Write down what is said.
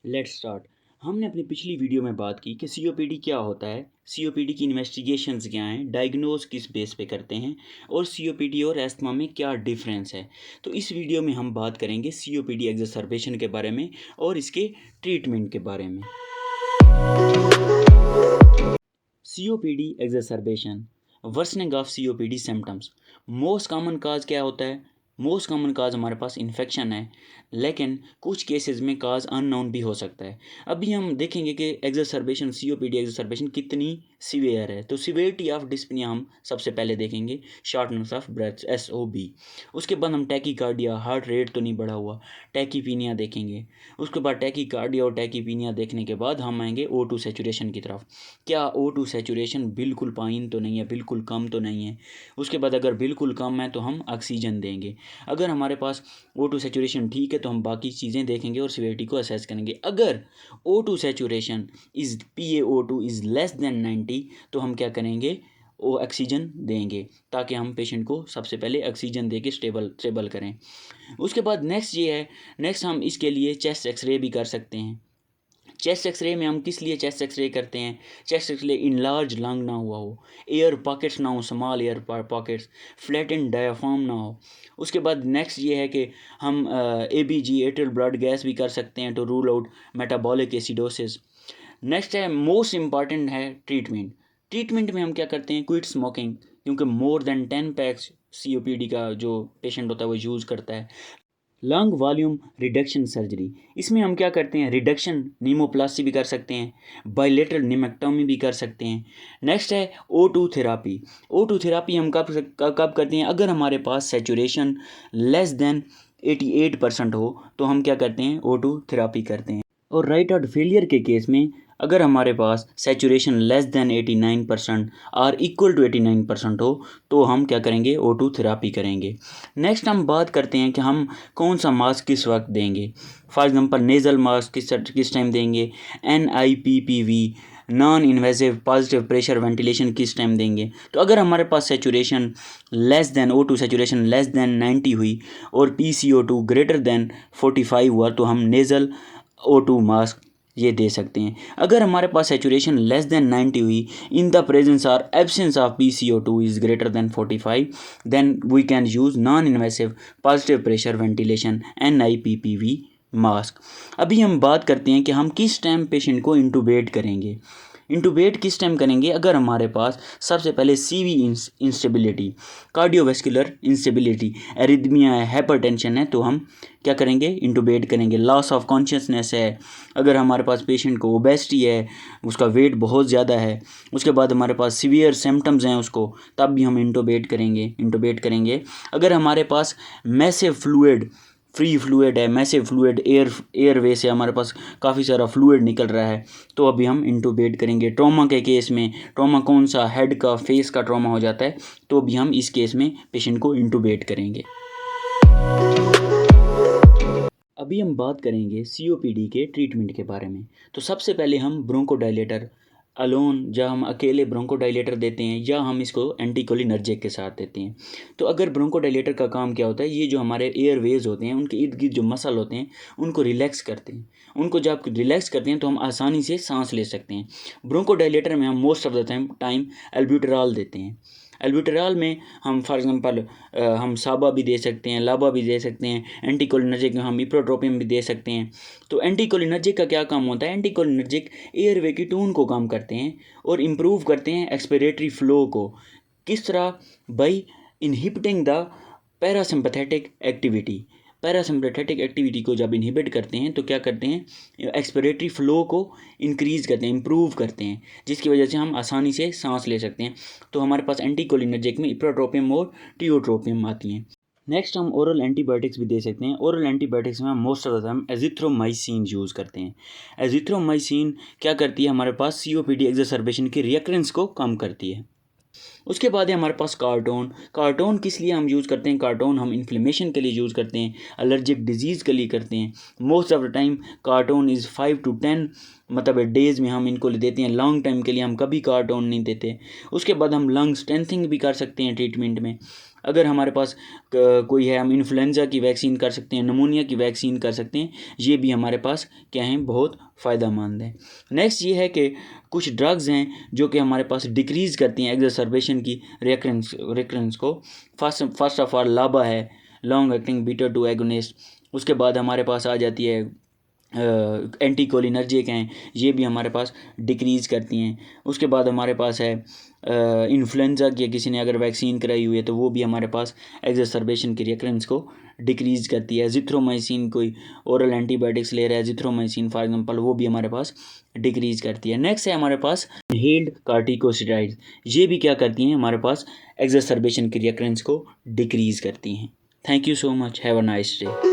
Let's start. हमने अपनी पिछली वीडियो में बात की कि सीओपीडी क्या होता है, सीओपीडी की इन्वेस्टिगेशंस क्या हैं, डायग्नोज किस बेस पे करते हैं और सीओपीडी और एस्थमा में क्या डिफरेंस है। तो इस वीडियो में हम बात करेंगे सीओपीडी एग्जर्सर्बेशन के बारे में और इसके ट्रीटमेंट के बारे में। COPD exacerbation, worsening of COPD symptoms. Most common cause क्या होता है? मोस्ट कॉमन काज हमारे पास इन्फेक्शन है, लेकिन कुछ केसेस में काज अननोन भी हो सकता है। अभी हम देखेंगे कि एग्जर्सर्बेशन, सीओपीडी एग्जर्सर्बेशन कितनी सीवियर है। तो सिवियरिटी ऑफ डिस्पनिया हम सबसे पहले देखेंगे, शॉर्टनेस ऑफ ब्रेथ एसओबी। उसके बाद हम टैकीकार्डिया, हार्ट रेट तो नहीं बढ़ा हुआ, टैकीपीनिया देखेंगे। उसके बाद टैकीकार्डिया और टैकीपीनिया देखने के बाद हम आएंगे O2 सैचुरेशन की तरफ। क्या O2 सैचुरेशन बिल्कुल पाइन तो नहीं है, बिल्कुल कम तो नहीं है। उसके बाद अगर बिल्कुल कम है तो हम ऑक्सीजन देंगे। अगर हमारे पास O2 सैचुरेशन ठीक है तो हम बाकी चीज़ें देखेंगे और सीवियरिटी को असेस करेंगे। अगर O2 saturation is PaO2 is less than 90 तो हम क्या करेंगे, वो ऑक्सीजन देंगे, ताकि हम पेशेंट को सबसे पहले ऑक्सीजन दे के स्टेबल करें। उसके बाद नेक्स्ट ये है, नेक्स्ट हम इसके लिए चेस्ट एक्सरे भी कर सकते हैं। चेस्ट एक्सरे में हम किस लिए चेस्ट एक्सरे करते हैं? चेस्ट एक्सरे इनलार्ज लंग ना हुआ हो, एयर पॉकेट्स ना हो, small air pockets, flat and diaphragm ना हो। उसके बाद नेक्स्ट ये है कि हम ABG, एट्रियल ब्लड गैस भी कर सकते हैं to rule out metabolic acidosis. Next है, मोस्ट इम्पॉर्टेंट है ट्रीटमेंट। ट्रीटमेंट में हम क्या करते हैं? क्विट स्मोकिंग, क्योंकि मोर देन 10 पैक्स COPD का जो पेशेंट होता है वो यूज़ करता है। लंग वॉल्यूम रिडक्शन सर्जरी, इसमें हम क्या करते हैं? रिडक्शन नीमोप्लास्टी भी कर सकते हैं, बायलेटरल निमेक्टोमी भी कर सकते हैं। नेक्स्ट है O2 थेरापी। O2 थेरापी हम कब करते हैं? अगर हमारे पास सैचुरेशन लेस देन 88% हो तो हम क्या करते हैं? O2 थेरापी करते हैं। और राइट हार्ट फेलियर के केस में अगर हमारे पास सैचुरेशन लेस देन 89% और इक्वल टू 89% हो तो हम क्या करेंगे? O2 थेरापी करेंगे। नेक्स्ट हम बात करते हैं कि हम कौन सा मास्क किस वक्त देंगे। फॉर एग्जांपल नेज़ल मास्क किस टाइम देंगे, NIPPV non invasive positive pressure ventilation किस टाइम देंगे। तो अगर हमारे पास saturation less than O2 saturation less than 90 हुई और PCO2 ग्रेटर देन 45 हुआ तो हम नेज़ल O2 मास्क ये दे सकते हैं। अगर हमारे पास सैचुरेशन लेस देन 90 हुई इन द प्रेजेंस और absence of PCO2 is greater than 45 then we can use non invasive positive pressure ventilation NIPPV mask. अभी हम बात करते हैं कि हम किस टाइम पेशेंट को इंटूबेट करेंगे। इंटूबेट किस टाइम करेंगे? अगर हमारे पास सबसे पहले CV instability, cardiovascular instability, arrhythmia है, हाइपरटेंशन है तो हम क्या करेंगे? इंटूबेट करेंगे। लॉस ऑफ कॉन्शियसनेस है, अगर हमारे पास पेशेंट को ओबेसिटी है, उसका वेट बहुत ज़्यादा है, उसके बाद हमारे पास सीवियर सिम्टम्स हैं उसको, तब भी हम इंटूबेट करेंगे। अगर हमारे पास मैसिव फ्लूइड, फ्री फ्लूइड है, मैसिव फ्लूइड, एयरवे से हमारे पास काफ़ी सारा फ्लूइड निकल रहा है तो अभी हम इंटूबेट करेंगे। ट्रॉमा के केस में, ट्रॉमा कौन सा, हेड का, फेस का ट्रॉमा हो जाता है तो अभी हम इस केस में पेशेंट को इंटूबेट करेंगे। अभी हम बात करेंगे COPD के ट्रीटमेंट के बारे में। तो सबसे पहले हम ब्रोंकोडाइलेटर अलोन, जब हम अकेले ब्रोंकोडाइलेटर देते हैं या हम इसको एंटीकोलिनर्जिक के साथ देते हैं। तो अगर ब्रोंकोडाइलेटर का काम क्या होता है? ये जो हमारे एयरवेज होते हैं उनके इर्द गिर्द जो मसल होते हैं उनको रिलैक्स करते हैं। उनको जब रिलैक्स करते हैं तो हम आसानी से सांस ले सकते हैं। ब्रोंकोडाइलेटर में हम मोस्ट ऑफ द टाइम एल्ब्यूटेरॉल देते हैं। एल्ब्यूटेरॉल में हम फॉर एग्जांपल हम साबा भी दे सकते हैं, लाबा भी दे सकते हैं। एंटीकोलिनर्जिक में हम इप्रोट्रोपियम भी दे सकते हैं। तो एंटीकोलिनर्जिक का क्या काम होता है? एंटीकोलिनर्जिक एयरवे की टून को काम करते हैं और इम्प्रूव करते हैं एक्सपिरेटरी फ्लो को। किस तरह? By inhibiting the parasympathetic activity. Parasympathetic activity को जब इनहिबिट करते हैं तो क्या करते हैं? एक्सपिरेटरी फ्लो को इंक्रीज़ करते हैं, इम्प्रूव करते हैं, जिसकी वजह से हम आसानी से सांस ले सकते हैं। तो हमारे पास एंटीकोलिनर्जिक में इप्रोट्रोपियम और टियोट्रोपियम आती हैं। नेक्स्ट हम ओरल एंटीबायोटिक्स भी दे सकते हैं। ओरल एंटीबायोटिक्स में हम most of the time azithromycin use करते हैं। एजिथ्रोमाइसिन क्या करती है? हमारे पास COPD एग्जर्सर्बेशन की रिकरेंस को कम करती है। उसके बाद है हमारे पास कार्टोन। कार्टोन किस लिए हम यूज़ करते हैं? कार्टोन हम इन्फ्लेमेशन के लिए यूज़ करते हैं, एलर्जिक डिजीज़ के लिए करते हैं। Most of the time carton is 5 to 10 मतलब डेज़ में हम इनको देते हैं। लॉन्ग टाइम के लिए हम कभी कार्टोन नहीं देते। उसके बाद हम लंग स्ट्रेंथिंग भी कर सकते हैं ट्रीटमेंट में। अगर हमारे पास कोई है, हम इन्फ्लुएंजा की वैक्सीन कर सकते हैं, नमूनिया की वैक्सीन कर सकते हैं, ये भी हमारे पास क्या हैं, बहुत फ़ायदेमंद है। नेक्स्ट ये है कि कुछ ड्रग्स हैं जो कि हमारे पास डिक्रीज़ करती हैं एग्जर्सर्बेशन की रिकरेंस को। फर्स्ट ऑफ ऑल लाबा है, लॉन्ग एक्टिंग बीटा 2 एगोनिस्ट। उसके बाद हमारे पास आ जाती है एंटीकोलिनर्जिक हैं, ये भी हमारे पास डिक्रीज़ करती हैं। उसके बाद हमारे पास है इन्फ्लुएंजा की किसी ने अगर वैक्सीन कराई हुई है तो वो भी हमारे पास एग्जर्सर्बेशन की रिकरेंस को डिक्रीज़ करती है। जिथ्रोमाइसिन, कोई ओरल एंटीबायोटिक्स ले रहा है, जिथ्रोमाइसिन फॉर एग्जांपल, वो भी हमारे पास डिक्रीज़ करती है। नेक्स्ट है हमारे पास इनहेल्ड कार्टिकोस्टेरॉइड्स, ये भी क्या करती हैं, हमारे पास एग्जर्सर्बेशन की रिकरेंस को डिक्रीज़ करती हैं। Thank you so much, have a nice day.